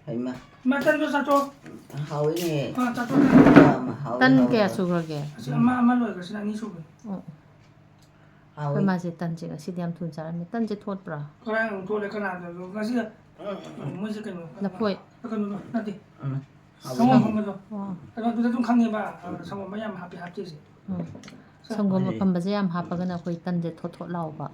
이마. 마탄도 사줘. 하오이네. 사줘. 딴 게야 수그러게. 엄마 로이가 니 수그. 그 맛이 딴지가 시디암 돈 잘하면 딴지 톳브라. 그냥 돌에 그나도 그것이 뭐지 그 나 보이. 그거 나디. 하오이네. 성공하면서. 그래서 좀 강해 봐. 성공 마냥 합지지. 성공 판바지 얌 하빠가나 거의 딴지 톳 나오바.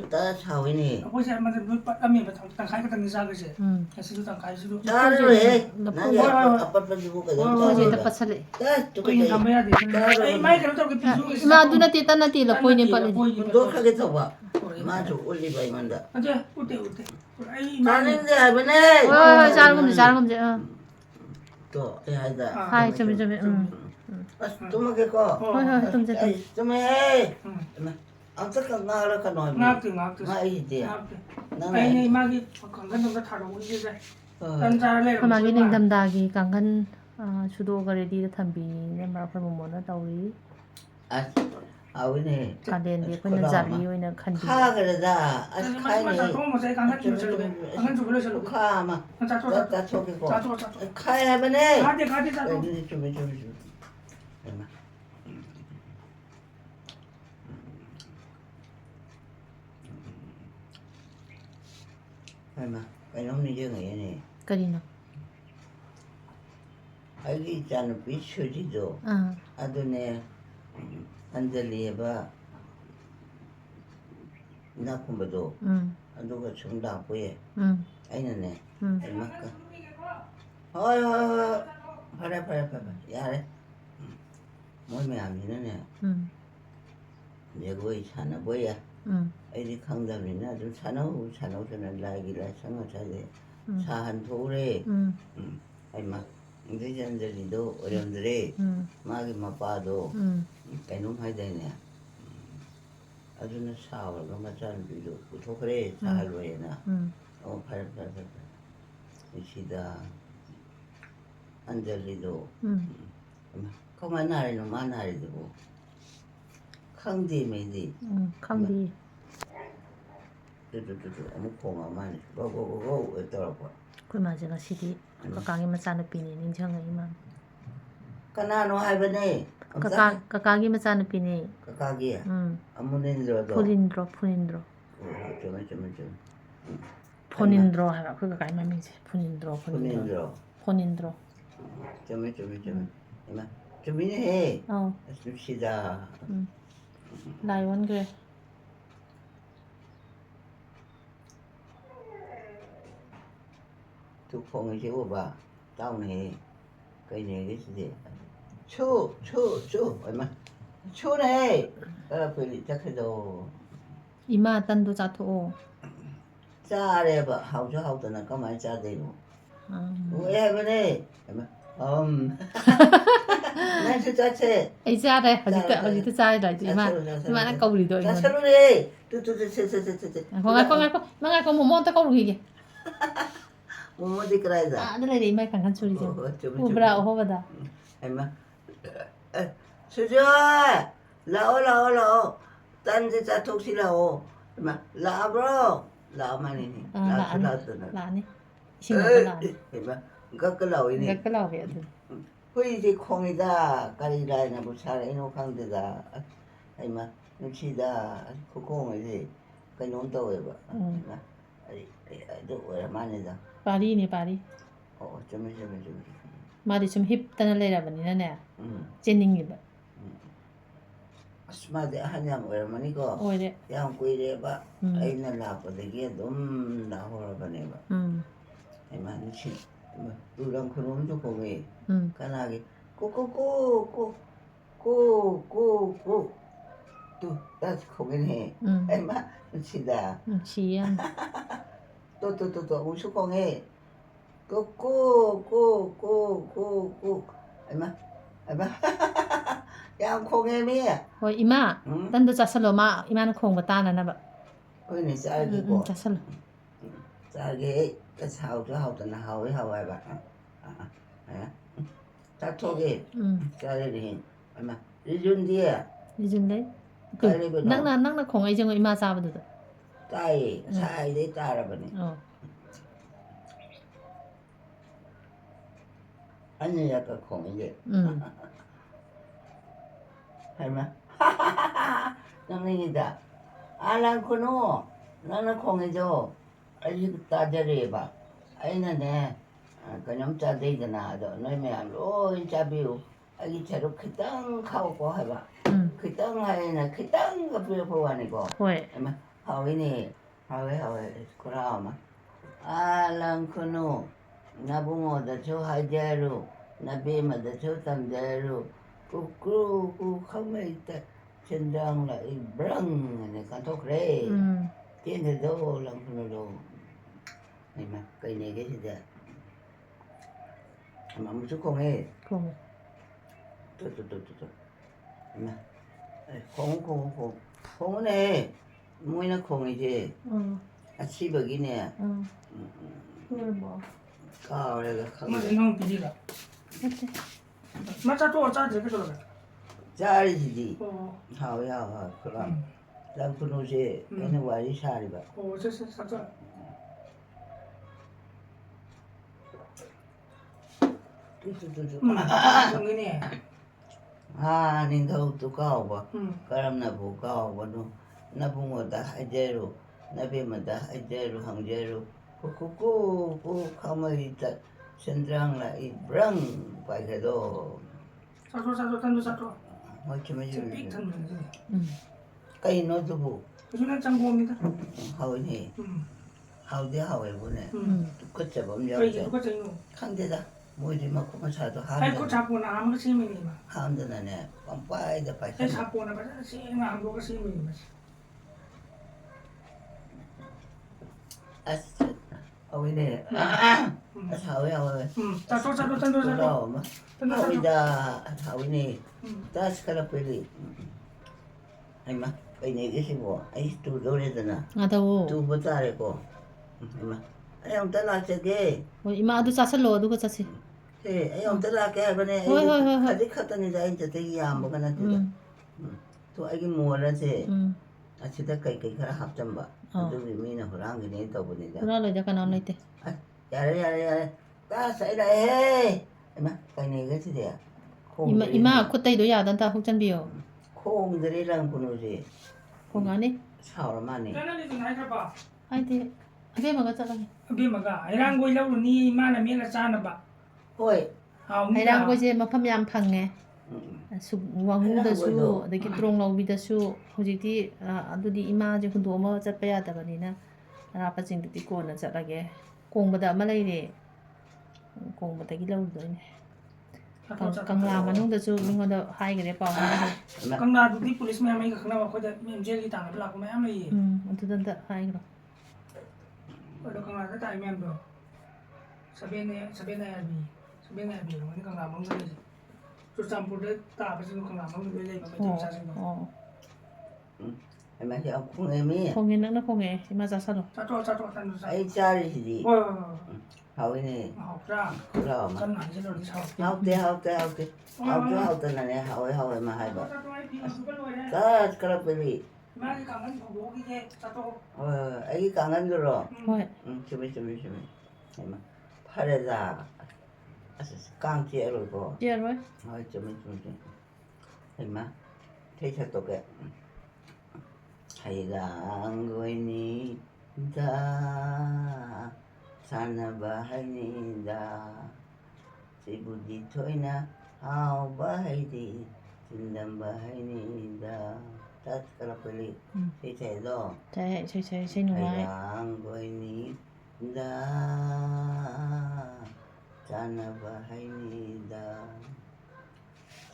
다 하오이네. 아버지 한번 빠따미 딱 가이가 딱 니사그지. 그래서 딱 가이시도. 잘해. 나 아빠 주고 Pwede na pasali. 그게 담아야 돼. 에이 마이 그래도 그 비주. Ma doon natin tan natin la pwede pa. 운동하겠다 봐. 마주 올리바 이만다. 아제 우대. 에이 나는데 하면은 잘금지. 또 해야다. 하이 좀. 좀 하겠고. 좀 좀 해. 안타까 나를 가노. 나한테. 나이지. 에이 마기 건강 좀 타라고 이제. 단자래. Pamagi ning damdagi kangkan sudo ka ready ta thambi ne ma phai mo na tawri. 아우네. Kaden de phai na jari oina khandi. 카 그러다. 카이네. 좀 카마. 자초. 나 저기고. 자초. 카이 하면은. 가지 자초. 좀. 얼마. 얼마. 이놈이 정해. Kanino? 아기 있잖아. 비춰지도. 아도네. 안젤리에봐. 나쁜거도. 누가 정답 보여. 아니네. 얼마까. 어이. 팔아. 야래. 몸이 안 미네. 내가 이 사나 뭐야. 애리 강담이나 좀 사나우서는 라기라 상어차대. 사한 도래. 얼마. 인재전들이도 어려운들이 마기만 봐도 이놈 해야 되네. 아주는 사월가 맞자는 비도 또 그래 사할로 해나. 팔. 이시다. 안젤리도. 그만 날에는 만날이고. 강디메디. Khandi. 어묵 고마만. 고고고고 어떠라고. Koi ma jaga sidi. Kakagi macana pini ning janga iman. 까나노 하이버네. Kakagi macana pini. 까까기야. 아무데도. Punindro. 좀. Punindro ha ka kakagi ma mingse. Punindro. 좀. 이마. 좀 이네. 줍시다. Lion kre. 두콩을 집어봐. 다운해. 그 얘기지. 추. 얼마. 추네. 별이 착해도. Ima tando jato. 짜래봐. 하우저하우더나 가만히 짜대고. 왜 해보네. 난 진짜체. Ai cha đây, hajit cha đây ima. Ima na kau ri do. 짜처로네. 뚜. Ko mo ta kau ri ge. 뭐지 그래다. Ada lai ima kan churi jo. Ubra ho bada. 얼마. 수저. 라오. 딴데 자톡시라오. 얼마. 라브로. 라만이니. Lani. Singa 얼마. 가끌라오이니. Ga lao ge tu. 호이지 콩이다. 까리라이나 부차라 이노 강대다. 얼마. 눈치다. 그 콩이지. 그 논도 해봐. 얼마. 너 오랜만이다. Pari ni pari. 좀. Ma di chum hip tan le ra bani na ne. Chening ni ba. 스마트 하냐 오랜만이고. Oi de. 양 꾸이래봐. 아이나 나쁘되게 좀 나호라봐내봐. 얼마 눈치. 누랑 그놈 좋고 왜. 까나게. 꼬꼬꼬. 또 다시 고민해. 얼마 눈치다. Chian. 또 우수공해. 꼬. 얼마. 양 콩해미야. Hoi ima. Tando chasalo ma ima na khong bata na ba. 거기는 쌀기고. Chasalo. 쌀게 하우나 하위 봐. 딱 톡이. 쌀이 얼마. 리준디야. Lijun le. Nang na khong ai jeng ima cha ba du. 따이 사이에 따라버니 아니 약간 공이게 할마 남랭이다 아난 그노 나는 공이죠 아이 따져리봐 아이는 그냥 짜대잖아 너희 매ям 로이 짜비우 아이 저로 그땅 가고 해봐 그땅 하이나 그땅 그 비고 아니고 ဟုတ် Em hỏi nè, hỏi cô ra mà. Alam kuno, na bungo da cho hai jaru, na be mà da cho tam jaru. Ku không mấy ta chân đang là brang này kan thok re. Tiên thì đâu làm kuno đâu. Này mà cây này cái gì vậy? Mà một chút không ấy. คง Tôi. Mà không này. 뭐이나 콩이지. 아 시벅이네. 그걸 뭐 가을에가 뭐 가을. 이놈 비리가 어때? 맞아 또 짜지 그거 짤이지. 어 하오야 그럼. 난 그놈이 얘는 와리 살이 봐. 어제서 사자 뚜뚜뚜뚜. 정근이 아 닌도 또 가오봐. 응 그럼 나보 가오봐 너. 나봉어다 하제로. 나비마다 하제로 항제로. 쿠쿠쿠 가만히 있다. sendrangla i brang pai cái đồ 사줘 단도 사줘 mọi chuyện mà 지금 삑 탔는 거지 cây nó tu bù 그중에 짱고입니다 hầu nhỉ hầu đi hầu ấy bữa này cứ chả bấm nhau 그게 chứ 누가 짱고 khăn thế đó mỗi gì mà cũng sao đó ham 아이고 잡고 나 아무것도 시민이 마 ham thế này nè bằng pai để phải 애 잡고 나 봐서 시민 아무것도 시민이 마 hầu ấy nè hầu ấy hầu ấy 사줘 단도 사줘 đâu mà 단도 hầu ấy 사줘 đã hầu ấy nè ta sẽ là phải đi anh mà cái này cái gì bộ ấy tu đâu đấy nè 나도 tu bữa ta đấy cô anh mà anh ông ta là cái 이마도 짜슬로 누가 짜지 thế anh ông ta là cái bên này Thôi, thôi, thôi. cái khát này ra anh chỉ thấy yam một cái này thôi thôi anh cái mua ra thế chỉ thấy cái khá hấp dẫn ba tôi vì mình là orang cái này tao bên này 그러려 잠깐 안 할때 ya ta sẽ đây hey mà cái này cái gì đấy 이마 콧대도 야단다 혹잔비요 khôn cái đấy làm cái gì 공간에 sao mà này 짠하니도 나이 잡아 하이디 그게 뭐가 짜가니 비마가 아이랑 고이라고 니 마나 미나 짜나 봐 ôi 아이랑 거지 mafam yam phangé wangudasу adagi tronglawbidasu hojikti adudi imaje hundoma chatpa yadabanina arapa jingdati kona chatlage kongbada ama leire kongbadagi lawdoine kangla manungdasu mingoda haigre paw 강나두디 police में हमें खना बाखो the jail की तांग block में हमें ये adudanta haigro और 강나 दा time में दो सबे ने अभी वो 강나 मंग ले जो चंपुर दे ता बस नो 강나 मंग ले ले में जा से em mà thì ông không em ấy 공에 nakna 공에 ima jasalo चाटो तांदो सा ấy cha đi gì ओ hầu này Howrah rồi mà कन ना जे लो छाव hầu thế này hầu mà hai bà ta cái là cái मैं कांगन भोगो की के चाटो ấy càng ăn rồi hoy chuẩn bị em mà phải ra càng chia rồi cô jeroy thôi chuẩn bị em mà thấy thật tốt cái hay là người ni da sana bahai ni da si budi thôi na hao bahai di sindam bahai ni da ta kalau beli thì thế đóใช่หนู hay ไว้ là người ni da sana bahai ni da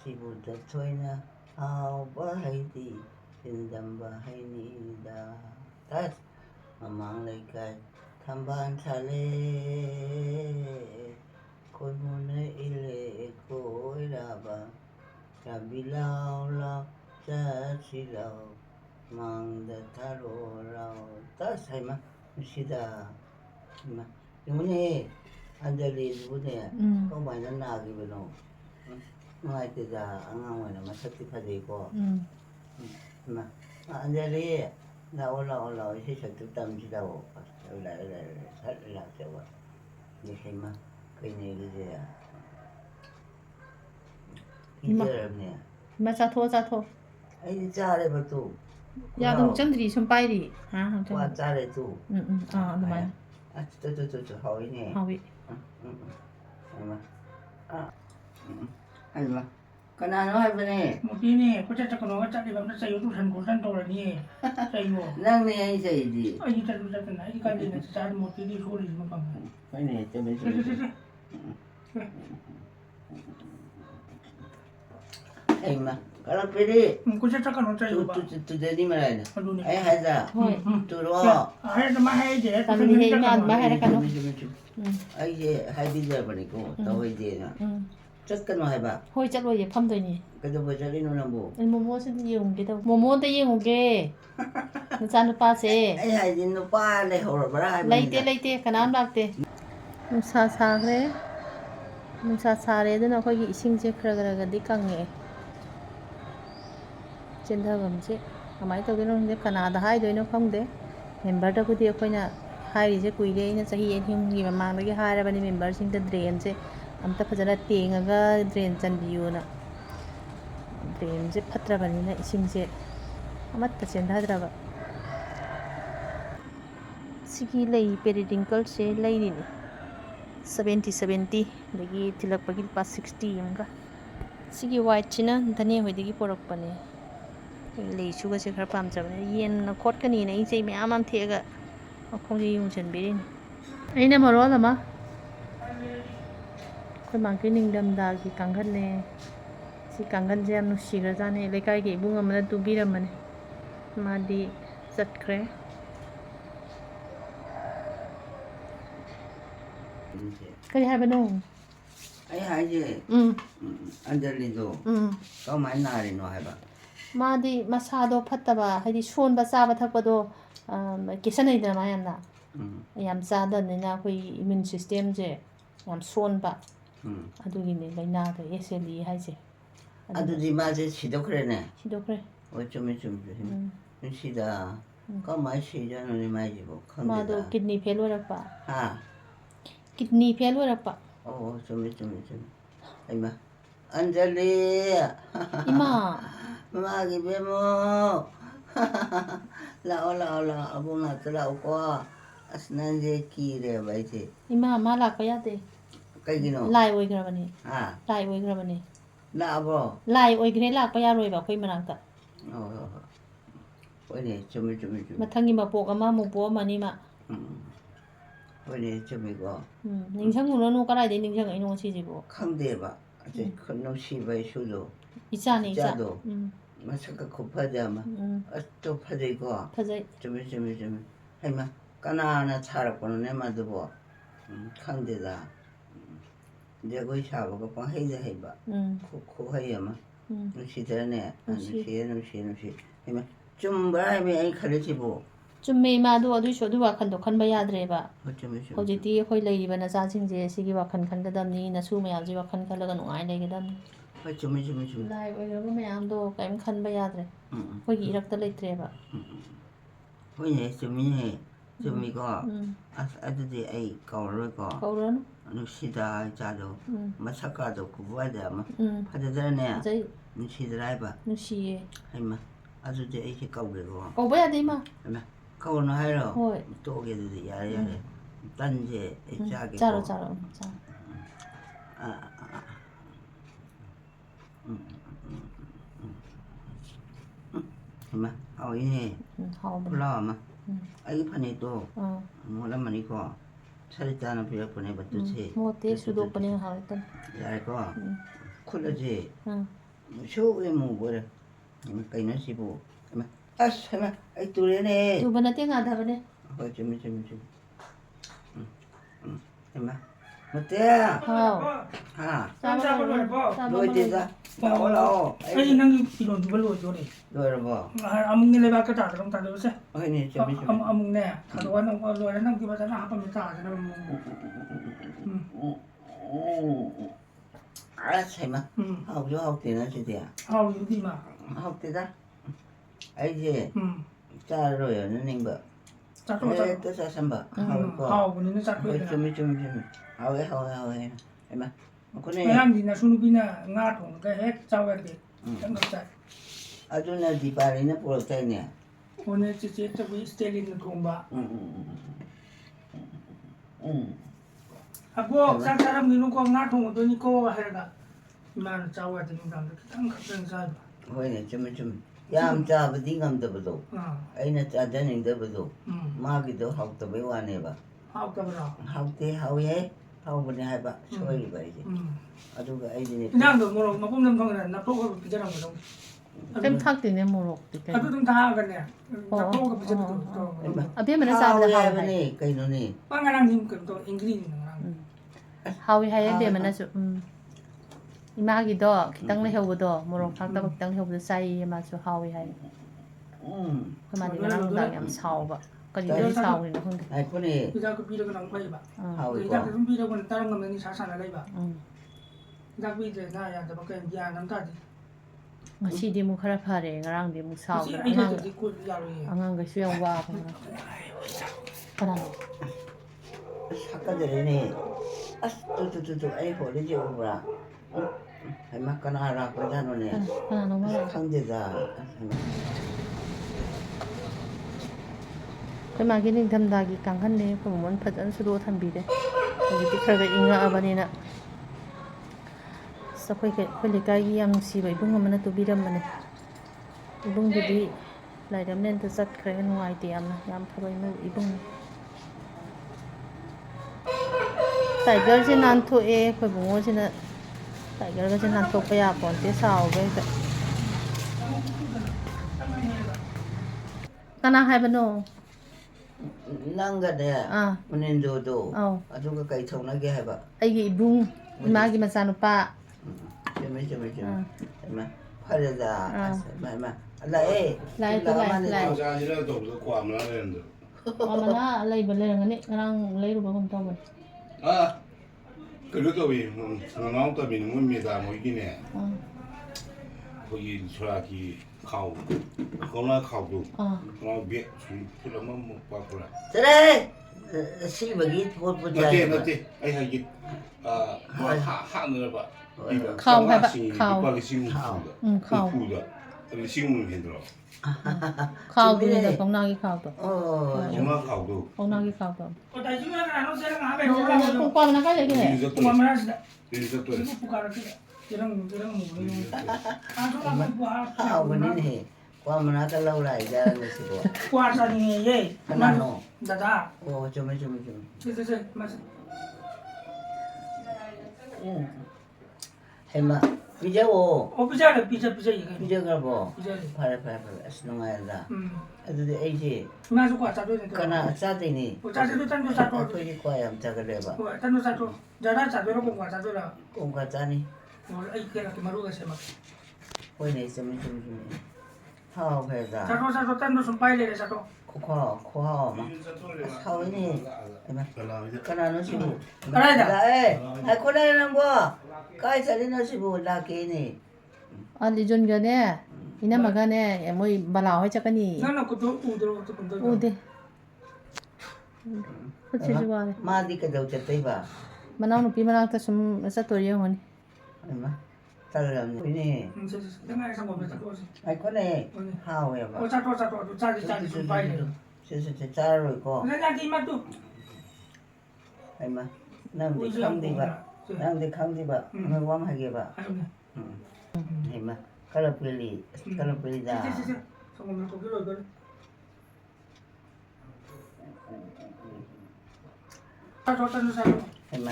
si budi thôi na hao bahai di sindam bahai ni da ta mamang lấy cái tham ban thà lê khôi môn ile khôi ra ba ra bi lao lao cha si lao mang da tharo lao ta sai mà sida mà yung này Anjali bu ne ko ba na na gi beno ngai te da anga wa na ma sakti pha de ko mà Anjali 나올라 해석도 땀지다고 살라고 이해마 그네 그제야 이제네 이마 짜토. 아이 잘해 또 야도 옥점들이 좀 빠이리. 아, 옥점. 와 잘해 또 아, 그만. 또 하위네 하위. 이마 이마 그나노 할머니 เมื่อกี้นี่ก็จะกระโดดจัดที่แบบนั้นใส่ยูทูบทันกูทันตัวนี่ใส่ยู 낭네 아이세이지 ไอ้ยี่จะดูจะเป็นไหนที่การเรียนจะหมดที่ช่วยดีมาฟัง 아니네 좀 이마 까라페리 กูจะกระโดดใจอยู่บ้าง 또 되니 말이야 มาดูนี่ 아이 하자 ห้อย 들어와 ให้จะมาให้เจ๊ ตามนี้ให้งานมาให้แล้วกันเนาะ 아이 이제 하이디자 버리고 또 이제나 อืม 쫓겨나 해봐 ห้อยจัดว่าอย่าพัมตัวนี้ 그래도 뭐 저리 누나 뭐 ไอ้โมโม่ฉันยิงของแกแต่โมโม่แต่ยิงของแกมันจานป้าเซ่ 아이 하이디 너 빨래 호러 봐라 ไล่เตะขนาดรักเตะนุ่งซาเลยนุ่งซาเลยด้วยนะค่อยกินสิ่งเจ๊กระดิกังเงเจนเท่ากับเจ๊ทำไมตัวนี้น้องเจ๊ขนาดให้ด้วยน้องคงเด้เมมเบอร์ตะกุดีค่อยน่ะให้ดิเจ๊คุยเลยนะจะให้เอ็นหิ้งกี่มาเลยให้แล้ววันนี้เมมเบอร์สิ่งจะเดรนเจ๊อันตะพัชระเตียงก็เดรนจันบิวนะเดรนเจ๊พัตระวันนี้นะสิ่งเจ๊อามัดตะเจนท่าตระบะสิกีเลยเปริดิงเกิลเจ๊เลยนี่70 dagi tilak pagi pas 60 yamga sigi white china dhani hoi dagi porak pane lei chu ga se khar pam chabne yen na khot ka ni na sei me amam thega khong ji yung chen birin aina maro lama khoi mang ki ning dam da ki kangan ne si kangan je am nu sigra jane lekai ge bunga mana tu biram mane ma di sat khre kari hai bano 아이 하이지 안젤리도 또 많이 나리노 해봐 마디 마사도 팠다바 하디 수온바 싸바 탁바도 계산해야 마야나 ꯌꯥꯝ ꯆꯥꯗꯕꯅꯤꯅ ꯑꯩꯈꯣꯏ ꯏꯃ꯭ꯌꯨꯟ ꯁꯤꯁꯇꯦꯝꯁꯦ ꯌꯥꯝ ꯁꯣꯟꯕ ꯑꯗꯨꯒꯤꯅꯦ ꯂꯥꯏꯅꯥꯗꯣ SLE 하이제 아두지 맞아 시도그래네 시도그래 어쩌면 시다 그만 시자는 많이 뭐 마도 키드니 페일 오락바 아 키드니 페일 오락바 좀 이마 안젤리 이마 마기 베모 라올라 아부나 들어오고 아스난제 기래 봐이지 이마 말라고 야돼 까이기노 라이 오이그라바니 아 라이 오이그라바니 나보 라이 오이그레 락바 야로이바 코이 마랑타 원래 좀 마탕기 마포가 마모보 마니마 원래 좀이고 닝상으로는 까라이 돼 닝상 이놈 시지고 강대봐 아주 큰 놈시바의 수도 이자네 이자 자도 마스크 고파자마 또 파지고 파자이 좀 해마 까나나 차라고는 내 말도 뭐 강대다 내가 샤버가 뻥 해봐 코 해야마 누시더네 누시 해마 좀 뭐라면 이 가르치고 ꯆꯨꯝꯃꯦ ꯏꯃꯥꯗꯣ ꯑꯗꯨꯏꯁꯨ ꯑꯗꯨ ꯋꯥꯈꯟꯗꯣ ꯈꯟꯕ ꯌꯥꯗ꯭ꯔꯦꯕ 어쩌면 ꯍꯧꯖꯤꯛꯇꯤ ꯑꯩꯈꯣꯏ ꯂꯩꯔꯤꯕ ꯅꯆꯥꯁꯤꯡꯁꯦ ꯁꯤꯒꯤ ꯋꯥꯈꯜ ꯈꯟꯒꯗꯕꯅꯤ ꯅꯁꯨ ꯃꯌꯥꯝꯁꯤ ꯋꯥꯈꯜ ꯈꯜꯂꯒ ꯅꯨꯡꯉꯥꯏ ꯂꯩꯒꯗꯕꯅꯤ 어쩌면 ꯂꯥꯏ ꯑꯣꯏꯔꯕ ꯃꯌꯥꯝꯗꯣ ꯀꯔꯤꯝ ꯈꯟꯕ ꯌꯥꯗ꯭ꯔꯦ ꯑꯩꯈꯣꯏꯒꯤ ꯏꯔꯛꯇ ꯂꯩꯇ꯭ꯔꯦꯕ 호이네 좀이고 아들이 에이 가오르고 ꯀꯧꯔꯅꯨ 누시다 자도 마사카도 구부하자 마 응. 하자더네 ꯐꯖꯩ 누시더라 해봐 ꯅꯨꯡꯁꯤꯌꯦ 해마 아들이 에이 가오르고 ꯀꯧꯕ ꯌꯥꯗꯦ ꯏꯃꯥ 해마 가오르 하이로 ꯍꯣꯏ 또 오게도 야래 딴제 짜게 ಚಾರೋ ಚಾ 해마 이네 하오면 올라와마 아이 판에 또 어 뭐란 말이고 차례 하나 비어 보내봐 또지 모테 수도권에 하랬던 야이고 콜라지 응 쇼에 뭐 뭐래 까이나 시보 해마 아이 또래네 두번나 땡하다버네 좀 해마 어때 하오 아 ตามชาบเลยพ่อ 로이디다 올라오 ไอ้นั่งกินดูบลูอยู่นี่ 너를 봐 อามึงนี่เลยบ้ากระดาษต้องตาดูสิ 아니 좀อามึงเนี่ยถ้าดูว่าน้องรวยแล้วนั่งกินภาษาหน้าปั๊มตาจะนั่งมึง 알았어 해마 하고 되나 주대야 เอาอยู่ที่มา 하고 되다 알지 짜로요, 능바. 짜고 짜고. 또 짜삼바. 하고. 하우니는 짜고 어, 있잖아. 좀. 하we. 에마. 그네. 매양디나 수누비나 nga 통가 핵 짜와게. 정갑자. 아주나 디바리나 프로테이네. 오늘 지지 저기 스텔린 통바. 아고 산 사람 기는 거 nga 통 돈이 거 해가. 만 짜와 되는 거 정갑자 사. 호이네, 좀. 얌 짜버디 감더버도. 아이나 짜자닝더버도. 마기도 하우터베 와네바. 하우가브라. 하우테 하우에 하우버네 하바. 소리 바이지. 아주가 아이디네. 그냥도 뭐 먹는 거는 나 보고 비자랑 거. 좀 탁되네 모록도. 아주 좀 다하겠네. 나 보고 비자도. 아비에 맨날 싸우는 하위. 하우에 그이노니. 빵가랑 님 그도 잉그리는 거랑. 하위 하에 비에 맨날서 이마기도 기땅 내혀보도 모록 탁다고 기땅 내혀보도 싸이 마주 하위 하에. 그만 이거랑 양 사오바. 그리고 사오는 hunde. 아이 코네. 비자 그 비르고랑 거이바. 하우에 비자 거. 그 비르고는 다른 거면 사사나 레이바. 비자 비제 나야 저 밖에 야 남자지. ngasidi mo khara phare ngarang di mo saw 이 아이들 그 야로이. angang ga suyang wa para 사카들이네. 뚜 아이 호리지 오브라. 아이 막가나라 그러자노네. para no ma 상대다. cái mà cái ninh thâm đà cái càng khăn này cũng muốn phật ấn sư đô thầm bì đấy vì cái khởi cái ý ngã vào này nè sao cái cái yang si vậy bưng mà nó tụ bì đâm mà này bưng thì đi lại đâm nên tôi rất khởi cái ngoài tiệm này làm thôi mới bưng tại cái trên ăn thôi phải bưng ngô trên tại cái trên ăn thôi bây giờ còn tiếp sau với cái nào hay bên đâu 낭가데. 문인도도. 아주가 까이 통나게 해봐. 아이기 이붕 이마기 마사누빠. 좀. 마 파르다. 마. 라에. 라에 또 라에. 자지라 도도 과음나 되는데. 어머나 라이 벌레는 그냥 라이로 먹으면 더 뭐. 아. 그래도 왜 나나도 민문미다 뭐 이기네. 거기 저기 가오. 거나 가도. 그럼 비 풀어만 못 봐보라. 그래. 실버기 보자. 나때 아이 하기 하늘 봐. 카오 해봐. 카오. 카오. 카오다. 신문 힘들어. 카오도 건강이 카오도. 정말 카오도. 건강이 카오도. 나중에 나는 제가 하면 올라가고. 콩ቋ 나가 얘기해. 그만 하시다. 그래서 또 이거 부가르기. 이런 모르는. 아주 뭐 하우버니네. 과문아가 lâu lại ra người sĩ bộ. 과자니 예. 하나노. 나다. 좀. 저 맞아. 해마. 비자고. 비자 이거. 비자가 뭐. 비자. 파래. 아스농아야다. 아두데 에이지. 맞아 과자도 돼. 까나 싸대니. 과자도 짠도 싸고. 아프지 과염 자그래봐. 짠도 싸고. 자라 자도로 본 과자도라. 공과 짜니. 뭐 이렇게 마루가 세마. 호이네 좀. 하우 회다. 자도 짠도 좀 빨리 자도. 코하 마. 하우니. 해마. 까나 노시부. 까나이다. 아 코나는 뭐. 까이 살이 노시부 라케니. 알리 존 전에 이나 마가네 뭐 발라오 해 작가니. 나는 그도 우드로 또 본다. 오데. 그치 좋아해. 마디 그도 쳤대봐. 만나오 누피 만나다 좀 사토리요 뭐니. 해마. 살람. 호이네. 내가 해서 뭐 뱉어 거지. 아이 코네. 하우 해봐. 자도 짜리 좀 빨리. 진짜 짜로 있고. 내가 이마도. 해마. 남디 강디바. 왕하게 봐. 해마. 칼라필리다. 정말 거기로 이거. 짠도 싸고. 해마.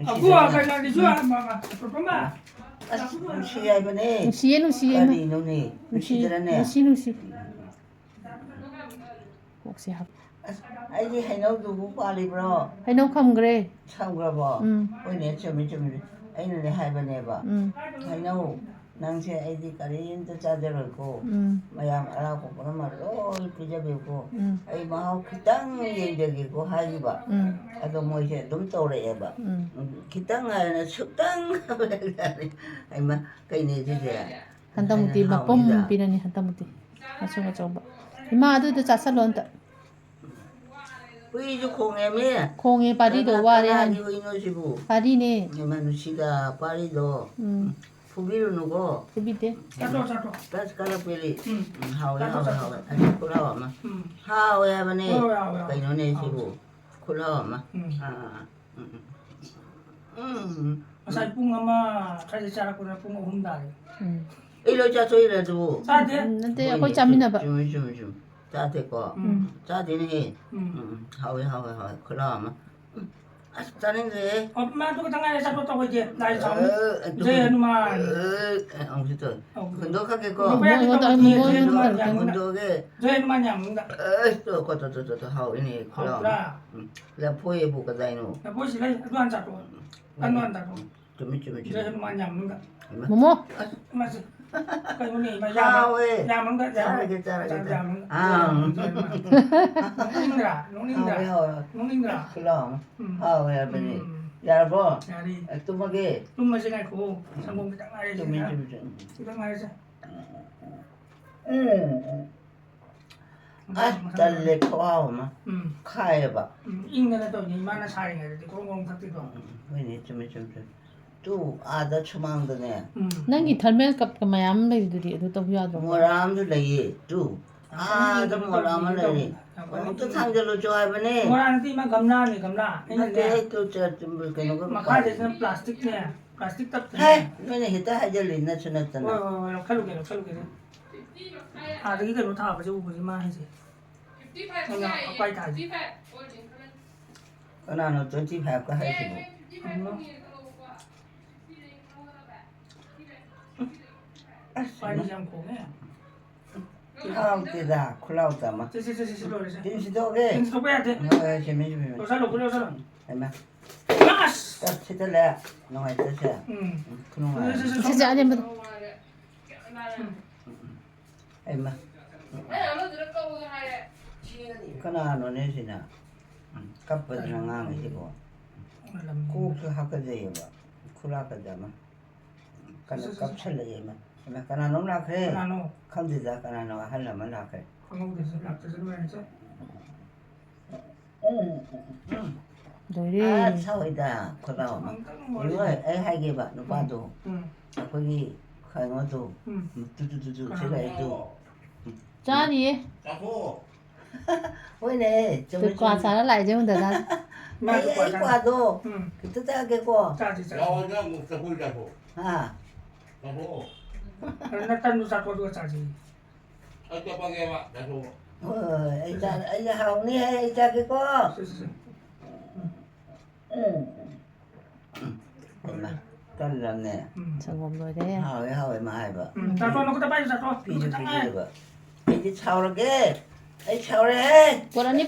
아구아 가자니 좋아 마마. 조금만. 시야 이번에. 누시에 까니 노니. 시들하네. 누시. 혹시 하. 아이디 해놓도 못 빨리브로. 해놓 컴 그래. 참그러봐. 호이네 좀. 아이는 해봐내봐. 해놓. 낭세 아이디 까리인도 짜들었고. 마양 알아고 그러면 롤 삐져비고. 아이 마하고 기땅 얘기고 하지봐. 아도 뭐 이제 좀 떠오래봐. 기땅 하나 숙땅 아이 마 그이네 주제. 한다무티 막범 비라니 한다무티. 맞춰 봐. 이마 아두도 짜살론다. 뿌이주 공엠이. 공에 파리도 와래 한. 아니고 이노시부. 파리네. 이마누시다 파리도. 부비로 누고. 부비대. Satu. 다시 깔아뿌리. Hmm. 하오에. 아니 콜라와마. 하오에 하면은. 하오에. 이노네시부. 콜라와마. Masai pung ama kaya cara ko na pung humdal. 이로 짜서 이래도. Sade. 근데 아까 짜미나 봐. 좀. 짜대고. 짜대네. 하오에. 콜라와마. 아, 짜는데. Oh, ma tu katanga sa to ko je. Dai sa. Je Hanuman. 엉시도. 근독하게 거. 뭐 이것도 근독에. Je Hanuman yang munda. 또 하오이니 콜라와마. 나 포에 보고 다니노. Na po sila duan sa to. Kanuan ta to. 좀. Je Hanuman yang munda. 뭐뭐? Mas. Kayo ni ma ya. Ya munda ya. 짜라게. Nungindra. 콜라와마. 하오에 하더니. 여러분. Yari. 뚜막에. Tum masih nak ko. Sambung kita ngari 좀. Kita ngari sa. 아, 딸래 코아오마. 카에바. Ingna to ni mana sari ngari. Kong thakti to. 왜니 좀. 또 아다 추망드네. 난기 덜멜갑 그마얌 레이들이 에도 또 비야도. 뭐람도 레이 또. 아다 뭐람을 레이. 또 상절로 좋아하네. Orang nanti mah gamla ni gamla. Ini dia. 근데 또저좀 그런 거. Maka dia sana plastik ni. Plastik tak. 해. 왜냐 히타 하절리나 주났잖아. Wah, kalau ke. Ada kita lu tahu apa sih ukur mah sih. Apa itu aja. 그나는 또 집하고 하시고. Apa ini yang kau ni? 카운티다 콜라우다마. Si. 진시도게. Ini tu apa ya? 재미지면. Usah. 얼마? Mas. 딱 치들래. 너가 있었어. 그놈아. 진짜 아니 뭐 얼마? 그나 너네시나. 갑버드나 가면이고. 고그 하거든요. 쿨하거든요. kana kapsala yema na kana nom na kre Ano? khamdida kana no halla man na kre Kamu dah selap terseluar ni sah. 아 너희 차오이다 그다음 이거 애 하게 봐 봐도 거기 가면도 두두두두 제가 해도 짜니 짜고. 왜네 좀 듣고 살아 라이제 혼자다 Mana tu 애 과도 Hmm. 그때 하게고 Caci. 나오냐 뭐 짜고 짜고. 아 짜고. Karena tan tu satu dua caci. 아까 방에 와 짜고. 일단 하오니 해 자기고 Si. 엄마 딸랐네 정말 노래 하오이 마해봐 Satu nak kita bayar satu. 삐져봐 이제 차오르게 이 차오래 보라니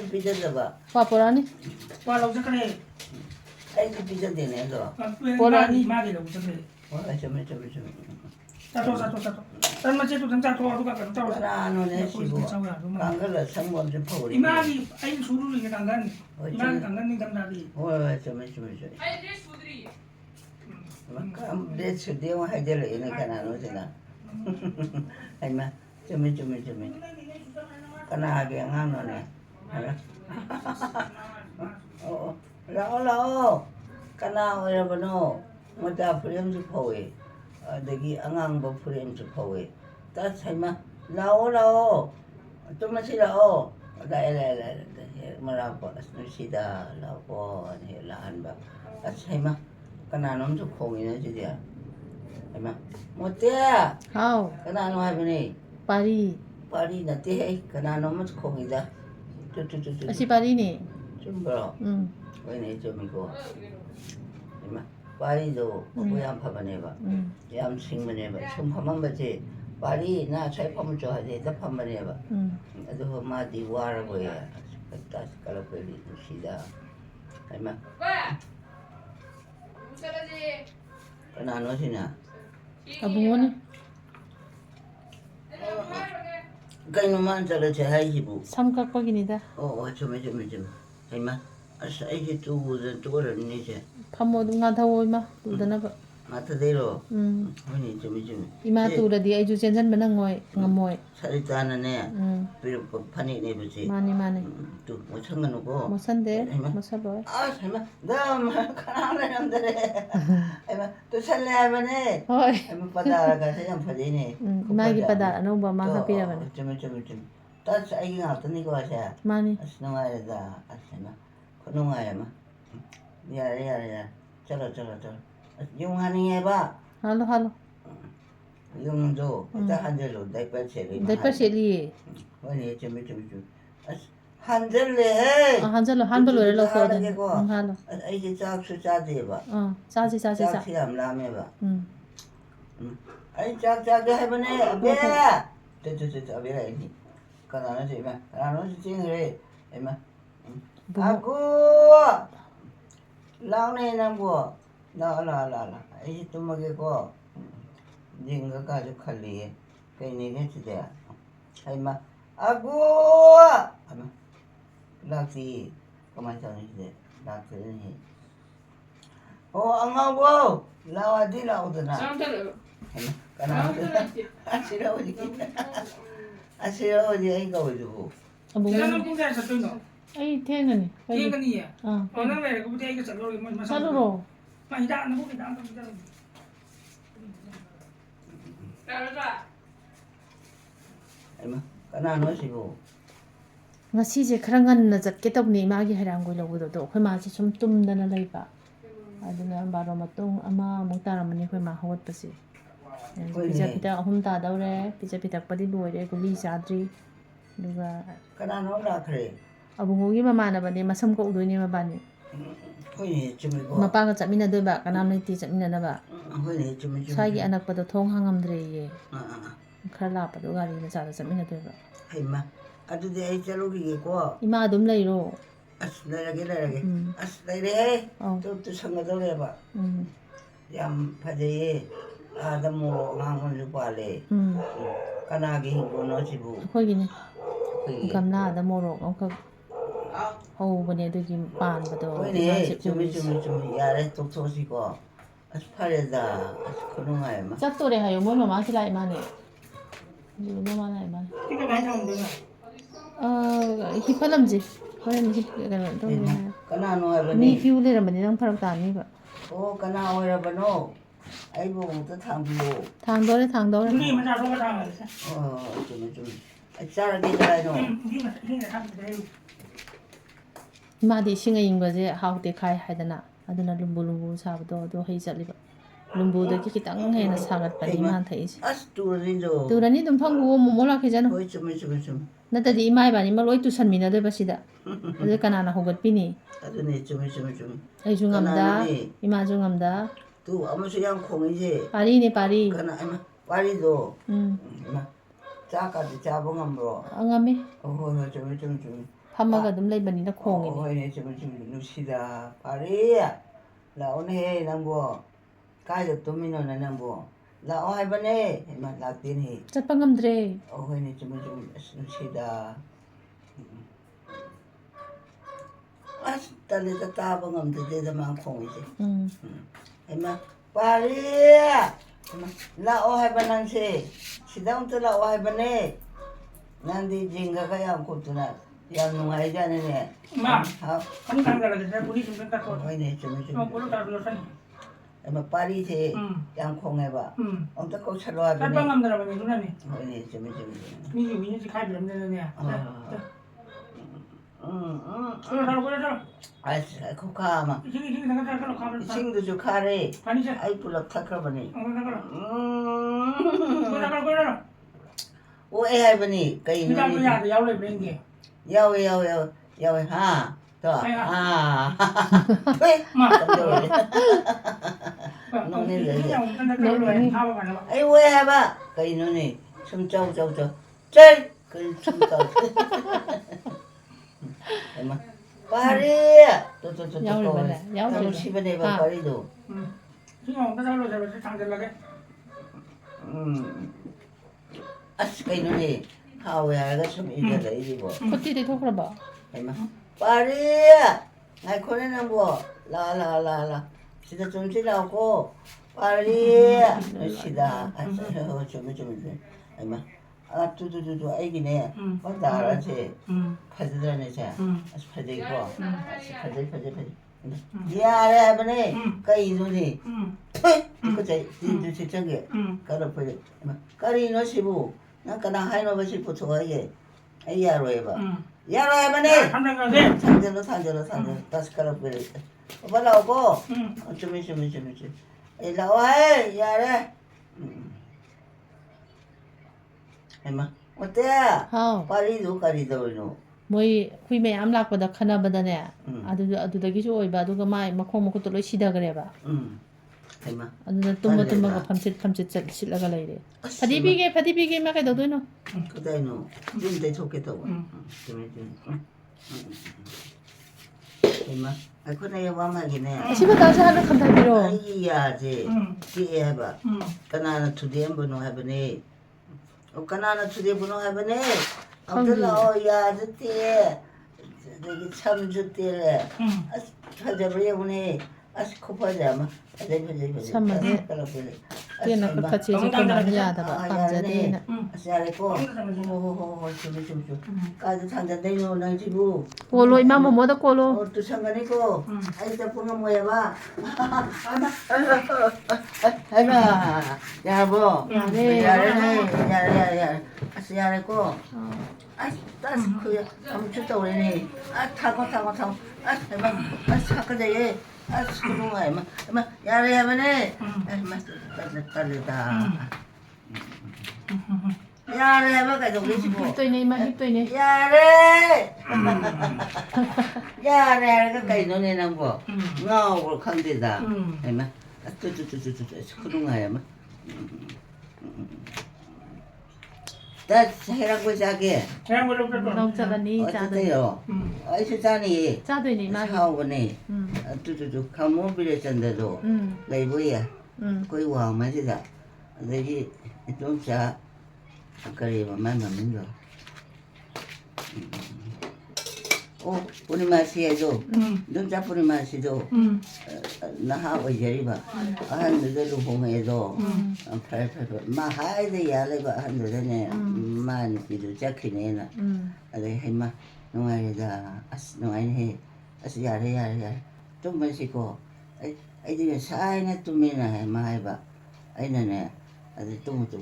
삐져봐 와 보라니 Walau sekali. 이제 삐져대네 너 Bolani mari dah sekali. 좀 Satu. Dan macam tu tentang tu aku kan tahu. 그라노네 시고 강글러 성범 좀 퍼오리 Imali, ayo suruh ni kanggan. Imali kanggan ni kanggan ni. 좀 막 레츠 대원 하절을 이는 가나노지나 아이마 좀 가나하게 안하노네 라오 가나 여러분어 뭐다 프레임즈 포웨 내기 안강보 프레임즈 포웨 다 차이마 라오 좀 마시라오 라이라이라 뭐라고 시다 라고 해라한바 차이마 그나놈 좀 공이네 주디야 아이마 못돼 아우 그나놈 하더니 파리 파리 나한테 그나놈은 공이다 쭈쭈쭈쭈 아시 파리니 좀 벌어 응 왜네 좀 이거 아이마 파리도 고향 파만 해봐 양식만 해봐 좀 파만 받지 파리 나 차이파면 좋아하지 다 파만 해봐 아주 마디 와라고 해 다시 깔아버리 시다 아이마 그나노시나 아붕어니 그놈만 저렇게 하이지부 삼각박이니다 좀 아이마 아싸 이제 또 그러니 이제 파모도 가다 오이마 우드나 봐 today, 음. honey, Jimmy. 이마 뚜라디 아이주 젠전만 ngồi ngamoy. Saritana, 음. funny neighbors. 마니. To what's hung on go. 뭐 산대? 뭐 사봐. Ah, damn, can't there. To sell heaven. Hoy. I'm a padara, I'm Padini. 이마기 바다 ano ba mga kapiraban. Jimmy. That's I out the Nicosia. 마니. As no idea, as no I am. Yeah. Chalo. Yung honey eba. Halo. Yung do. The handle, diaper selling. Diaper seli. When you Jimmy. Handle, hey. 한절로 reloj ko din. Halo. I did talk to Chadiba. 사지. Cham Lameva. 음. I talk to heaven, a bear. To be ready. Canana, I don't think Emma. Aku lao này nằm bùa là ấy tụi mà cái co dừng cái cá chụp khali cái này cái gì đấy hay mà aku lạc gì cái mà sao này lạc gì này ô anh ngao bố lao đi lao đó na cái nào asiro gì anh gọi được Jangan pun satu no. Ay, tengan ni. Dia kan ni ya. Ah. Orang lain aku percaya ke selalu masa. Saluro. Mah hidak nak bukan hidak kita. em cái nào nói gì bố ngasije khara nganna jatke tabni imagi harango lawdo do khoi ma chi sum tumdana leiba aduna baro matung ama mutaramani khoi ma hawat pasi pija ahum ta daure pija padi loire guli sadri duga cái nào nói là khere abungogi mamana bani masam ko udoni mabani thôi nhỉ chumi bố mapa ga chamina doiba kanam nei chamina na ba thôi nhỉ chumi sagi anak pada thong hangamdre ye à khara la padu gari na cha chamina doiba hay mà aduh dia calo gigi ko ima dum leiro as lagi as lagi oh tu sangat tu ya pak yang pada ye ada mu ngangon lupa le karena gigi ko no sibu khoi gini gamna da morok amka hau bane dugi pan bado thôi nhỉ chumi ya le tu tu si ko as pareda as kunung ay ma 짝돌에 하요 뭐 마마 실라이 마네 뭐 마마나 마네 Kita banyak orang. 히팔람지 그런 힙 그런 또 karena no ay 니 bani 퓨레라 마니 랑 파락 다니 봐 oh karena oy bano ay bu tu thang bu 당도래 Ini macam apa orang ni? oh chumi cara di jalan no Ini macam apa? 마디 싱어인 거지 하우데 카이 하이다나 아드나 lumbu 사부도 도 헤이 잘리바 lumbu도 기기땅 해나 사gat 빨리 만 타이지 as tu rin do 두라니 좀 판고 뭐 몰라 계잖아 oi chumi 나다디 이마이 바니 말로이 투산 미나데 바시다 어디 까나나 호것비니 aduh ni chumi 아이 중암다 이마 중암다 tu amu yang kong ije 파리네 파리 karena emang wali do 응 emang caka di cabang ambro 앙아메 oh cumi 파마가 좀 레이바니나 oh 콩이네 ini cumi nusida pari la one nambo kaya tumino na nambo la oh hai bane emang latin he 짝방감드레 oh ini cumi nusida as tali tatabang am de damang kong ije 응 emang pari emang la oh hai banang se sidang tu la oh hai bane nanti jingga kaya ang kutuna yang nungai jane ne Ma, ha kamu kan kalau kita punya simpan kartu. oh ini cumi Kamu perlu taruh dulu kan? emang pari se yang kong eba om tak kau selalu hai Kan bane bangam dalam ini mana ni? oh ini cumi Ini sih kaya dalam ni ya. Kalau taruh. as aku kama Sini tengah taruh kalau kamu. sing tu kare Panis ya. ai pulak takar bane Taruh. Taruh. oh hai bane kai Kita ni punya ada jauh lebih tinggi. yau ha to weh Ma, nong ni le Apa kan? ai we ha ba kai no ni sum chau chơi kai sum chau emma pari to Yaul bane, yaul kamu bane. si bane ba pari do Sini orang taruh saya tanggal lagi. as kai no ni ha we ha ga sum ida le di bo 코티데 토크라바 emma pari ngai khone na bo la 시다 좀 지나고 빨리 시다 좀 아이마 아 두두두두 아이기네 왔다 알았지 파지들하네 자 파지 입고 파지 야래 하버네 까이 눈이 그치 진주 직전게 까르포지 까리 너시부 나까나 하이노 싶고 좋아해 야로 해봐 야로 해봐네 한명가세 상대로 다시 까르포지 빨라 오고 좀 일라와 야래 해마 어때? ဟော 까리도 이노 မွေးခွေးမဲအမလာပဒခနာဘဒနဲ့ အဒူဒဂီချိုအိဘဒုကမိုင်မခုံမခုတလို့ရှိဒကြရပါ 해마 အဒူတူမကဖမ်ချစ်ချက်လကလိုက်တယ်ဖဒီဘီကေမကဲတော့နော် 그다이노 진짜 좋겠다고 해마 아 그네 와마기네 အရှိဘသားစားလို့ခံတယ်ပြီးတော့ 아이야지 기해봐 까나나 투디엠 번호 해보니 까나나 투디엠 번호 해보니 어떨라 야 저때 저기 참 저때래 찾아버려보니 아시 코파자마 참마네. 때나 그 같이 조금 미야다가 감자데나 아시아래고 좀 까지 상자 내려오는 지부 꼴로 이마모 뭐다 꼴로 또 상관이고 아이다 보면 뭐야 봐 아이마 야보 야래 아시아래고 따스 그야 엄청 오래네 타고 해봐 사까지 그동안 해봐 야래 하면은 딸리다 야래 해봐 가지고 계시고 힙도이네 이마 힙도이네 야래 야래 가까이 너네는 뭐 나오고 강대다 해봐 그동안 해봐 나 해랑고 자게 해양물로 뺐어 넉자가니 짜도이 어떠세요? 어디서 자니? 짜도이네 이마 사오거니 뚜뚜뚜 가모비를 짠데도 레이브야 거의 와마지다 내기 좀자 아까리 만나면 줘 오 우리 맛이에도 눈자 뿌리 맛이도 나하고 이제리바 한들도 봉해도 팔팔 마하이데 야래가 한들네 많이 비도 잡히네나 아래 해마 농아리다 아스 농아리해 아스 야래 좀 마시고 아이들이 사이네 뚜미나 해마 해봐 아이네네 아들 좀 해도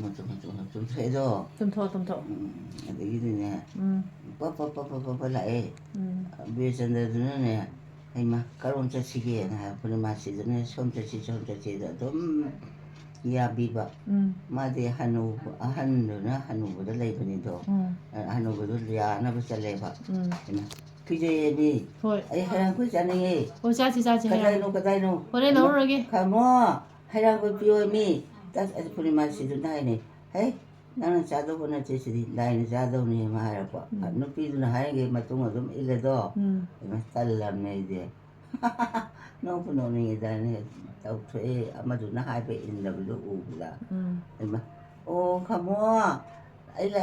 tumtho 아들이네 빠빠빠빠빠빠라에 비전들은 해마 가론 자식이 나 보내 마시더니 손자치다 좀 이야비바 마디 한우보다 레이버니도 한우보다 야나 버살레바 그제니 ꯍꯣꯏ 아이 하얀 거 자네 오 짜지 가다이노 오래 넣으러게 가모 하얀 거 비오미 따스 보내 마시도 나이네 헤이 나는 자도 보내주시리 나이는 자도니 말하고 누피도 하얀게 맞동어 좀 이래도 딸람네 이제 너무 너는 이다네 daughter amadu na hai pe in la lu u la ma o kamo ai la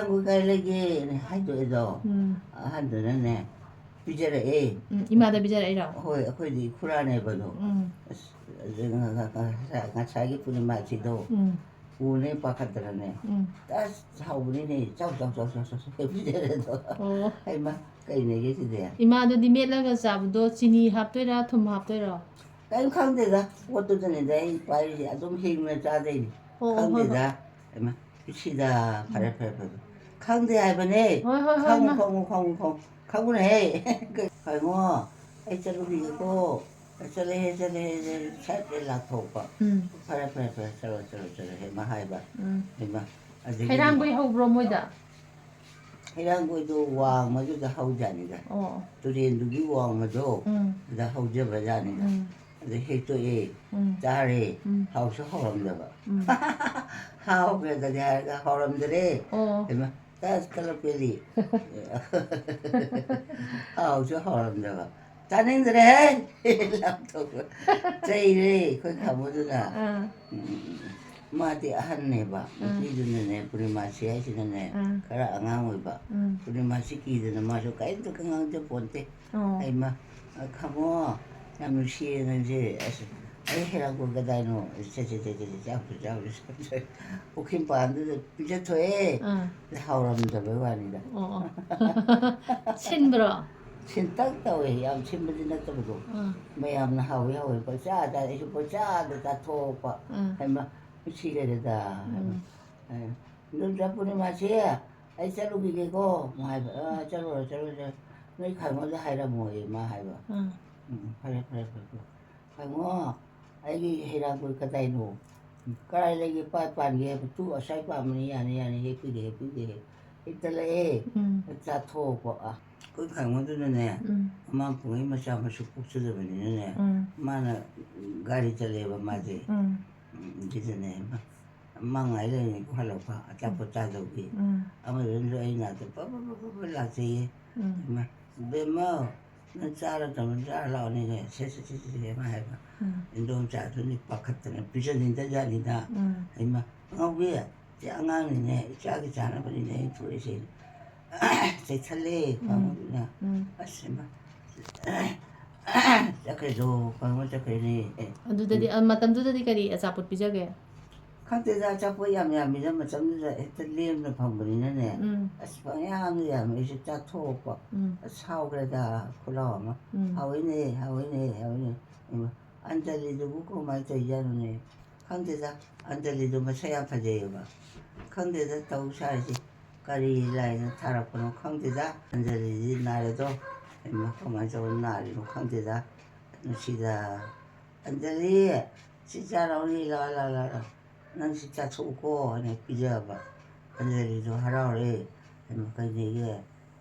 ngu kai le ge hai to do han de ne bi je re 이마다 비자라 이라 hoi khoi di khura ne ba do nga cha gi pu ni ma chi do u ne pa khat ra ne ta sau ni ne chau bi je re do 오 ai ma kai ne ge chi de 이마도 디메라가 잡도 치니 합되라 톰 합되라 cái không thì ra ô tô này đây phải gì cũng hình là ra đây không thì ra mà cái gì là phải không thì ai bên này không này phải mua ai cho nó đi cô cho lấy sát để là thuộc à phải cho mà hai bạn mà 해랑구이 하우브로 모이다 hay đang ngồi đồ hoàng mà chúng ta hầu giả này tôi điền được cái hoàng mà đồ ta hầu chưa phải ra này 근데 해토에 자리 하우스 호람들 하우 그래도 내가 호람들이 그러면 다스 칼로필리 하우스 호람들 자네들의 laptop 제일이 그 가보더라 마디 한네 봐 이들네 프리마시 하시네 가라 안강을 봐 프리마시 기드는 마셔 가이도 강강도 본데 아이마 가모 ꯌꯥꯝ ꯅꯨꯡꯁꯤꯌꯦ ꯅꯪꯁꯦ ꯑꯁ ꯑꯩ ꯍꯩꯔꯥꯡꯒꯣꯏ ꯀꯗꯥꯏꯅꯣ ꯆꯥꯛꯁꯨ ꯄꯨꯈ꯭ꯔꯤ ꯃꯄꯥꯟꯗꯨꯗ ꯄꯤꯖꯊꯣꯛꯑꯦ ꯑꯥ ꯍꯥꯎꯔꯝꯗꯕꯩ ꯋꯥꯅꯤꯗ ꯑꯣ ꯑꯣ ꯁꯤꯟꯕ꯭ꯔꯣ ꯁꯤꯟꯇꯛ ꯇꯧꯋꯦ ꯌꯥꯝ ꯁꯤꯟꯕꯗꯤ ꯅꯠꯇꯕꯗꯣ ꯑꯥ ꯃꯌꯥꯝꯅ ꯍꯥꯎꯋꯤ ꯍꯥꯎꯋꯤ ꯄꯪꯆꯥꯗ ꯑꯩꯁꯨ ꯄꯪꯆꯥꯗ ꯆꯥꯊꯣꯛꯄ ꯎꯝ ꯍꯩꯃ ꯅꯨꯡꯁꯤꯈꯔꯦꯗ ꯍꯥꯏꯕ ꯏꯗꯣꯝꯆꯥ ꯄꯨꯔꯅꯤꯃꯥꯁꯤ ꯑꯩ ꯆꯠꯂꯨꯈꯤꯒꯦꯀꯣ ꯑꯃꯨꯛ ꯍꯥꯏꯕ ꯆꯠꯂꯨꯔꯣ ꯆꯠꯂꯨꯔꯣ ꯅꯣꯏ ꯈꯪꯉꯣꯗ ꯍꯥꯏꯔꯝꯃꯣꯏꯌꯦ ꯃꯥ ꯍꯥꯏꯕ ꯐꯔꯦ ꯐꯔꯦ ꯐꯔꯦ ꯈꯪꯉꯣ ꯑꯩꯒꯤ ꯍꯩꯔꯥꯡꯒꯣꯏ ꯀꯗꯥꯏꯅꯣ ꯀꯗꯥꯏ ꯂꯩꯒꯦ ꯄꯥꯟꯒꯦ ꯍꯥꯏꯕ ꯇꯨ ꯑꯁ꯭ꯋꯥꯏ ꯄꯥꯝꯕꯅꯤ ꯌꯥꯅꯤ ꯌꯥꯅꯤ ꯍꯦꯛꯄꯤꯒꯦ ꯍꯦꯛꯄꯤꯒꯦ ꯍꯦꯛꯇꯠꯂꯛꯑꯦ ꯆꯥꯊꯣꯛꯄ ꯑꯩꯈꯣꯏ ꯈꯪꯉꯣꯗꯨꯅꯅꯦ ꯃꯃꯥ ꯄꯨꯡꯉꯩ ꯃꯆꯥ ꯃꯁꯨ ꯄꯣꯛꯆꯗꯕꯅꯤꯅꯅꯦ ꯃꯥꯅ ꯒꯥꯔꯤ ꯆꯠꯂꯦꯕ ꯃꯥꯁꯦ ꯑꯗꯨꯗꯅꯦ ꯃꯉꯥꯏ ꯂꯩꯔꯤꯉꯩ ꯍꯜꯂꯛꯄ ꯑꯆꯥꯄꯣꯠ ꯆꯥꯗꯧꯒꯤ ꯑꯃꯗꯨꯅꯁꯨ ꯑꯩ ꯅꯥꯛꯇ ꯄꯞ ꯂꯥꯛꯆꯩꯌꯦ ꯕꯦꯝꯃ ꯅꯪ ꯆꯥꯔꯗꯕꯅ ꯆꯥꯔ ꯂꯥꯛꯑꯣꯅꯦ ꯁꯦ ꯑꯃ ꯍꯥꯏꯕ ꯏꯟꯗꯣꯝꯆꯥꯗꯨꯅꯤ ꯄꯥꯈꯠꯇꯅ ꯄꯤꯖꯅꯤꯡꯗꯖꯥꯠꯅꯤꯗ ꯑꯩꯃ ꯑꯉꯥꯎꯕꯤ ꯁꯤ ꯑꯉꯥꯡꯅꯤꯅꯦ ꯏꯆꯥꯒꯤ ꯆꯥꯅꯕꯅꯤꯅꯦ ꯑꯩ ꯊꯣꯛꯏꯁꯦ ꯆꯩꯊꯠꯂꯦ ꯈꯪꯉꯣꯗꯨꯅ ꯑꯁ ꯆꯠꯈ꯭ꯔꯦꯗꯣ ꯈꯪꯉꯣ ꯆꯠꯈ꯭ꯔꯦꯅꯦ ꯑꯗꯨꯗꯗꯤ ꯃꯇꯝꯗꯨꯗꯗꯤ ꯀꯔꯤ ꯑꯆꯥꯄꯣꯠ ꯄꯤꯖꯒꯦ ꯈꯪꯗꯦꯗ ꯑꯆꯥꯄꯣꯠ ꯌꯥꯝ ꯌꯥꯝꯃꯤꯗ ꯃꯇꯝꯗꯨꯗ ꯍꯦꯛꯇ ꯂꯦꯝꯅ ꯐꯪꯕꯅꯤꯅꯅꯦ ꯑꯁ ꯄꯪꯌꯥꯝꯗ ꯌꯥꯝꯃꯦ ꯑꯩꯁꯨ ꯆꯥꯊꯣꯛꯄ ꯑꯁ ꯍꯥꯎꯈ꯭ꯔꯦꯗ ꯈꯨꯠꯂꯥꯎ ꯑꯃ ꯍꯥꯎꯏꯅꯦ ꯍꯥꯎꯏꯅꯦ ꯍꯥꯎꯏꯅꯦ ꯑꯟꯖꯂꯤꯗꯨꯕꯨ ꯀꯃꯥꯏꯅ ꯇꯧꯔꯤꯖꯥꯠꯅꯣꯅꯦ ꯈꯪꯗꯦꯗ ꯑꯟꯖꯂꯤꯗꯨ ꯃꯁꯛ ꯌꯥꯝ ꯐꯖꯩꯑꯕ ꯈꯪꯗꯦꯗ ꯇꯧ ꯁꯥꯔꯤꯁꯦ ꯀꯔꯤ ꯂꯥꯏꯅ ꯊꯥꯔꯛꯄꯅꯣ ꯈꯪꯗꯦꯗ ꯑꯟꯖꯂꯤꯗꯤ ꯅꯥꯔꯦꯗꯣ ꯀꯃꯥꯏꯅ ꯇꯧꯔ ꯅꯥꯔꯤꯅꯣ ꯈꯪꯗꯦꯗ ꯅꯨꯡꯁꯤꯗ ꯑꯟꯖꯂꯤ ꯁꯤ ꯆꯥꯔꯧꯅꯤ ꯂꯥꯛꯑꯣ ꯂꯥꯛꯑꯣ ꯅꯪ ꯁꯤ ꯆꯥꯊꯣꯛꯎꯀꯣ ꯍꯥꯏꯅ ꯄꯤꯖꯕ ꯑꯟꯖꯂꯤꯗꯣ ꯍꯔꯥꯎꯔꯦ ꯀꯩꯅꯦꯒꯤ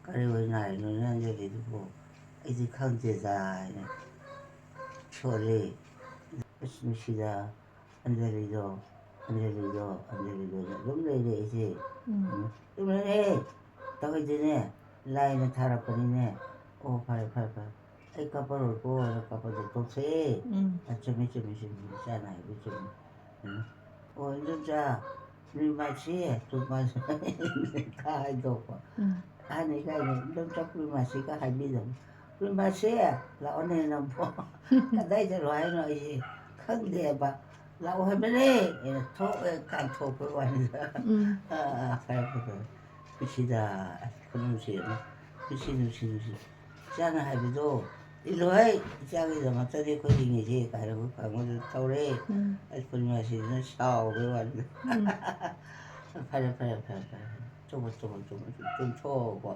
ꯀꯔꯤ ꯑꯣꯏ ꯅꯥꯔꯤꯅꯣꯅꯦ ꯑꯟꯖꯂꯤꯗꯨꯕꯨ ꯑꯩꯗꯤ ꯈꯪꯗꯦꯗ ꯍꯥꯏꯅ ꯁꯣꯜꯂꯦ ꯑꯁ ꯅꯨꯡꯁꯤꯗ ꯑꯟꯖꯂꯤꯗꯣ ꯑꯗꯨꯝ ꯂꯩꯔꯦ ꯑꯩꯁꯦ ꯑꯗꯨꯝ ꯂꯩꯔꯦ ꯇꯧꯏꯗꯤꯅꯦ ꯂꯥꯏꯅ ꯊꯥꯔꯛꯄꯅꯤꯅꯦ ꯑꯣ ꯐꯔꯦ ꯐꯔꯦ ꯐꯔꯦ ꯑꯩ ꯀꯥꯞꯄꯔꯣꯏꯀꯣ ꯀꯥꯞꯄꯗꯣ ꯇꯣꯛꯊꯣꯛꯑꯦ ꯆꯨꯝꯃꯤ ꯏꯆꯥꯅ ꯍꯥꯏꯕ ꯆꯨꯝꯃꯤ ꯑꯣ ꯏꯟꯗꯣꯝꯆꯥ ꯄꯨꯔꯅꯤꯃꯥꯁꯤ ꯍꯥꯏꯗꯣꯛꯄ ꯑꯍꯟ ꯏꯀꯥꯏꯅ ꯏꯟꯗꯣꯝꯆꯥ ꯄꯨꯔꯅꯤꯃꯥꯁꯤꯒ ꯍꯥꯏꯕꯤꯗꯕ ꯄꯨꯔꯅꯤꯃꯥꯁꯤ ꯂꯥꯛꯑꯣꯅꯦ ꯅꯪꯕꯣ ꯀꯗꯥꯏꯗꯔꯣ ꯍꯥꯏꯅꯣ ꯑꯩꯁꯦ ꯈꯪꯗꯦꯕ ꯂꯥꯛꯑꯣ ꯍꯥꯏꯕꯅꯦ ꯑꯩꯅ ꯊꯣꯛꯑꯦ ꯀꯥꯟꯊꯣꯛꯄꯩ ꯋꯥꯅꯤꯗ ꯐꯔꯦ ꯐꯔꯦ ꯅꯨꯡꯁꯤꯗ ꯈꯨꯅꯨꯡꯁꯤ ꯑꯃ ꯅꯨꯡꯁꯤ ꯏꯆꯥꯅ ꯍꯥꯏꯕꯗꯣ ꯏꯜꯂꯨꯍꯩ ꯏꯆꯥꯒꯤꯗꯃꯛꯇꯗꯤ ꯑꯩꯈꯣꯏ ꯍꯤꯡꯉꯤꯁꯤ ꯍꯥꯏꯔꯒ ꯈꯪꯕꯗꯨ ꯇꯧꯔꯦ ꯑꯁ ꯄꯨꯔꯅꯤꯃꯥꯁꯤꯗꯨꯅ ꯁꯥꯎꯕꯩ ꯋꯥꯅꯤꯗ ꯐꯔꯦ ꯇꯨꯝꯊꯣꯛꯑꯣꯀꯣ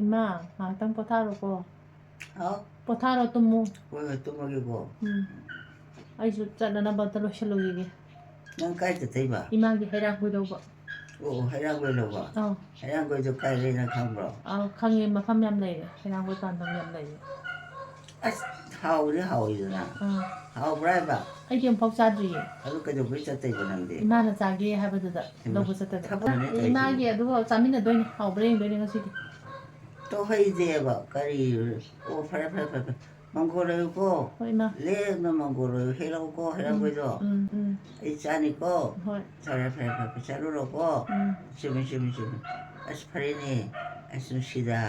ꯏꯃꯥ ꯉꯥꯏꯍꯥꯛꯇꯪ ꯄꯣꯊꯥꯔꯣꯀꯣ ꯍꯥꯎ ꯄꯣꯊꯥꯔꯣ ꯇꯨꯝꯃꯨ ꯍꯣꯏ ꯇꯨꯝꯃꯒꯦꯀꯣ ꯑꯩꯁꯨ ꯆꯠꯅꯅꯕ ꯑꯝꯇ ꯂꯣꯏꯁꯤꯜꯂꯨꯈꯤꯒꯦ ꯅꯪ ꯀꯥꯏ ꯆꯠꯇꯣꯏꯕ ꯏꯃꯥꯒꯤ ꯍꯩꯔꯥꯡꯒꯣꯏ ꯂꯧꯕ ꯑꯣ ꯍꯩꯔꯥꯡꯒꯣꯏ ꯂꯧꯕ ꯑꯧ ꯍꯩꯔꯥꯡꯒꯣꯏꯗꯣ ꯀꯥꯏ ꯂꯩꯅ ꯈꯪꯕ꯭ꯔꯣ ꯈꯪꯉꯦ ꯃꯐꯝ ꯌꯥꯝ ꯂꯩꯔꯦ ꯍꯩꯔꯥꯡꯒꯣꯏ ꯄꯥꯟꯕꯝ ꯌꯥꯝ ꯂꯩꯔꯦ ꯑꯁ ꯍꯥꯎꯗꯤ ꯍꯥꯎꯏꯗꯅ ꯍꯥꯎꯕ꯭ꯔꯥ ꯍꯥꯏꯕ ꯑꯩꯗꯤ ꯑꯃꯨꯛꯐꯥꯎ ꯆꯥꯗ꯭ꯔꯤꯌꯦ ꯑꯗꯨ ꯀꯩꯗꯧꯕꯩ ꯆꯠꯇꯣꯏꯕ ꯅꯪꯗꯤ ꯏꯃꯥꯅ ꯆꯥꯒꯦ ꯍꯥꯏꯕꯗꯨꯗ ꯂꯧꯕ ꯆꯠꯇꯣꯏꯕ ꯏꯃꯥꯒꯤ ꯑꯗꯨꯒ ꯆꯥꯃꯤꯟꯅꯗꯣꯏꯅꯦ ꯍꯥꯎꯕ꯭ꯔꯥ ꯌꯦꯡꯗꯣꯏꯅꯦ ꯉꯁꯤꯗꯤ ꯇꯧꯍꯩꯗꯦꯕ ꯀꯔꯤ ꯑꯣ ꯐꯔꯦ ꯃꯪꯒꯣꯜ ꯂꯩꯌꯨꯀꯣ ꯍꯣꯏ ꯏꯃꯥ ꯂꯦꯝꯅ ꯃꯪꯒꯣꯜ ꯂꯩꯌꯨ ꯍꯦꯛꯂꯛꯎꯀꯣ ꯍꯩꯔꯥꯡꯒꯣꯏꯗꯣ ꯑꯩ ꯆꯥꯅꯤꯀꯣ ꯍꯣꯏ ꯐꯔꯦ ꯆꯠꯂꯨꯔꯣꯀꯣ ꯆꯨꯝꯃꯤ ꯑꯁ ꯐꯔꯦꯅꯦ ꯑꯁ ꯅꯨꯡꯁꯤꯅꯦ